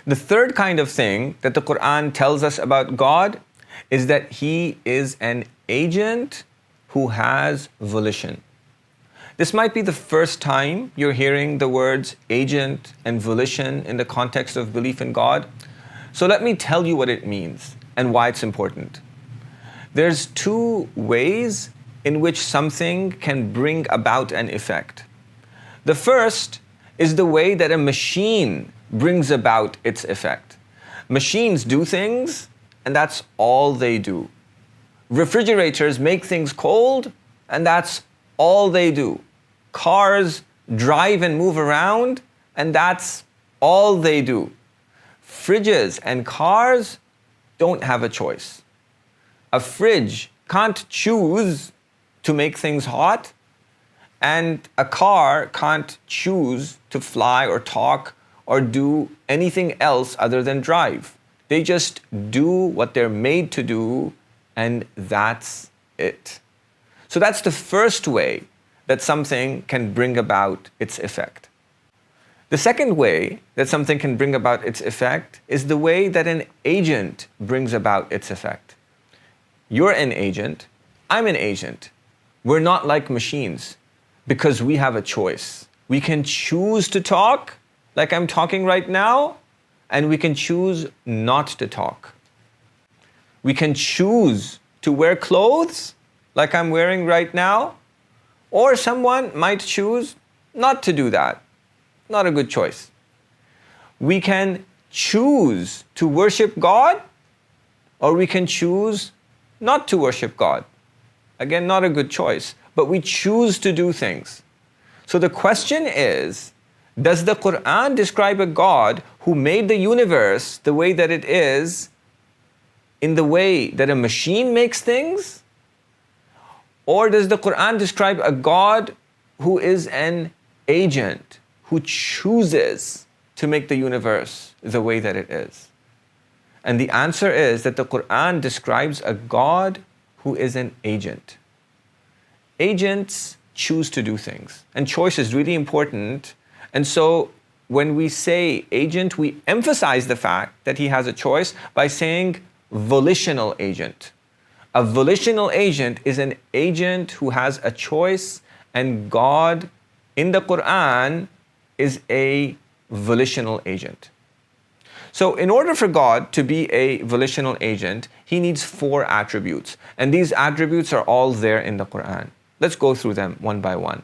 The third kind of thing that the Quran tells us about God is that He is an agent who has volition. This might be the first time you're hearing the words agent and volition in the context of belief in God. So let me tell you what it means and why it's important. There's two ways in which something can bring about an effect. The first is the way that a machine brings about its effect. Machines do things, and that's all they do. Refrigerators make things cold, and that's all they do. Cars drive and move around, and that's all they do. Fridges and cars don't have a choice. A fridge can't choose to make things hot, and a car can't choose to fly or talk or do anything else other than drive. They just do what they're made to do, and that's it. So that's the first way that something can bring about its effect. The second way that something can bring about its effect is the way that an agent brings about its effect. You're an agent, I'm an agent. We're not like machines because we have a choice. We can choose to talk like I'm talking right now, and we can choose not to talk. We can choose to wear clothes like I'm wearing right now, or someone might choose not to do that. Not a good choice. We can choose to worship God, or we can choose not to worship God. Again, not a good choice, but we choose to do things. So the question is, does the Quran describe a God who made the universe the way that it is in the way that a machine makes things? Or does the Quran describe a God who is an agent, who chooses to make the universe the way that it is? And the answer is that the Quran describes a God who is an agent. Agents choose to do things, and choice is really important. And so when we say agent, we emphasize the fact that he has a choice by saying volitional agent. A volitional agent is an agent who has a choice, and God in the Quran is a volitional agent. So in order for God to be a volitional agent, He needs 4 attributes. And these attributes are all there in the Quran. Let's go through them one by one.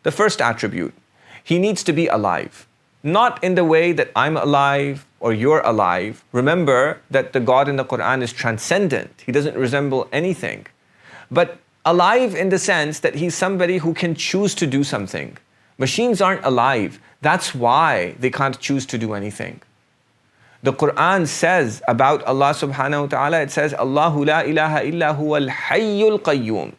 The first attribute, He needs to be alive. Not in the way that I'm alive or you're alive. Remember that the God in the Quran is transcendent. He doesn't resemble anything. But alive in the sense that He's somebody who can choose to do something. Machines aren't alive. That's why they can't choose to do anything. The Quran says about Allah subhanahu wa ta'ala, it says, Allahu la ilaha illa huwa al-ḥayyu al-qayyum.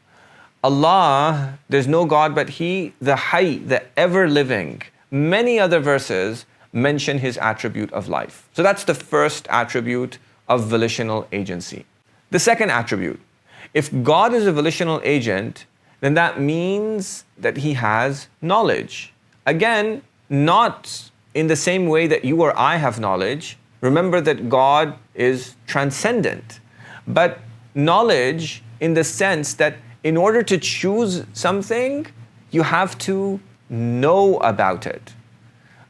Allah, there's no God but He, the Hayy, the ever-living. Many other verses mention His attribute of life. So that's the first attribute of volitional agency. The second attribute, if God is a volitional agent, then that means that He has knowledge. Again, not in the same way that you or I have knowledge. Remember that God is transcendent. But knowledge in the sense that in order to choose something, you have to know about it.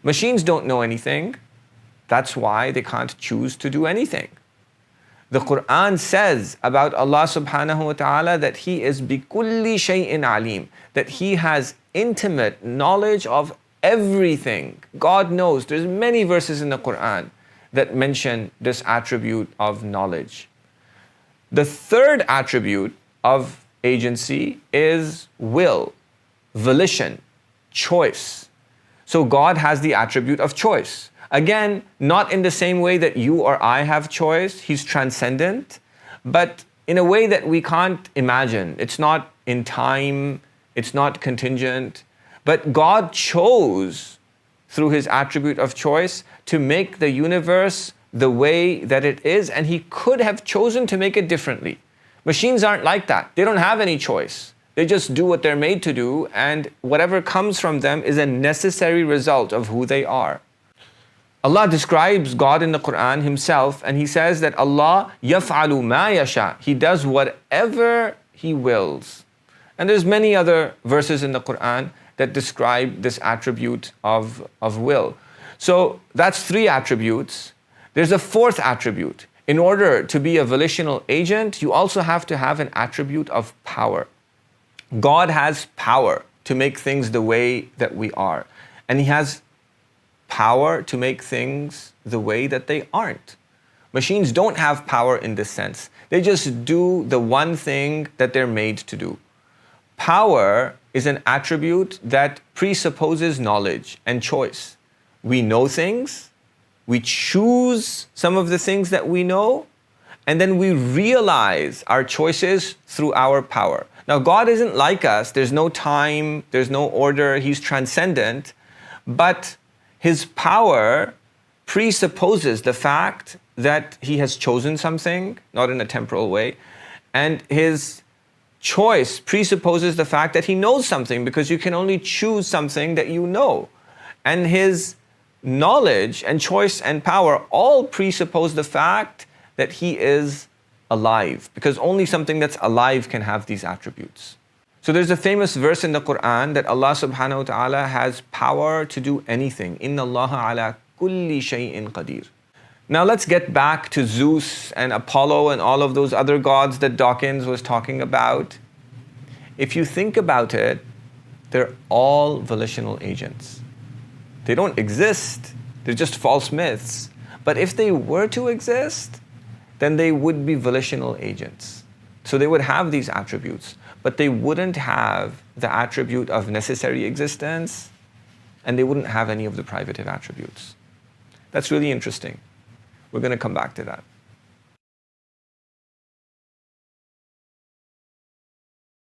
Machines don't know anything. That's why they can't choose to do anything. The Quran says about Allah subhanahu wa ta'ala that He is bikulli shay'in alim, that He has intimate knowledge of everything. God knows. There's many verses in the Quran that mention this attribute of knowledge. The third attribute of agency is will, volition, choice. So God has the attribute of choice. Again, not in the same way that you or I have choice. He's transcendent, but in a way that we can't imagine. It's not in time, it's not contingent, but God chose through His attribute of choice to make the universe the way that it is, and He could have chosen to make it differently. Machines aren't like that. They don't have any choice. They just do what they're made to do, and whatever comes from them is a necessary result of who they are. Allah describes God in the Quran himself, and he says that Allah yaf'alu ma yasha. He does whatever he wills. And there's many other verses in the Quran that describe this attribute of will. So that's 3 attributes. There's a 4th attribute. In order to be a volitional agent, you also have to have an attribute of power. God has power to make things the way that we are. And he has power to make things the way that they aren't. Machines don't have power in this sense. They just do the one thing that they're made to do. Power is an attribute that presupposes knowledge and choice. We know things, we choose some of the things that we know, and then we realize our choices through our power. Now, God isn't like us. There's no time, there's no order. He's transcendent, but his power presupposes the fact that he has chosen something, not in a temporal way, and his choice presupposes the fact that he knows something, because you can only choose something that you know. And his knowledge and choice and power all presuppose the fact that he is alive, because only something that's alive can have these attributes. So there's a famous verse in the Quran that Allah subhanahu wa ta'ala has power to do anything. Inna Allaha ala kulli shay'in qadir. Now let's get back to Zeus and Apollo and all of those other gods that Dawkins was talking about. If you think about it, they're all volitional agents. They don't exist. They're just false myths. But if they were to exist, then they would be volitional agents. So they would have these attributes, but they wouldn't have the attribute of necessary existence, and they wouldn't have any of the privative attributes. That's really interesting. We're going to come back to that.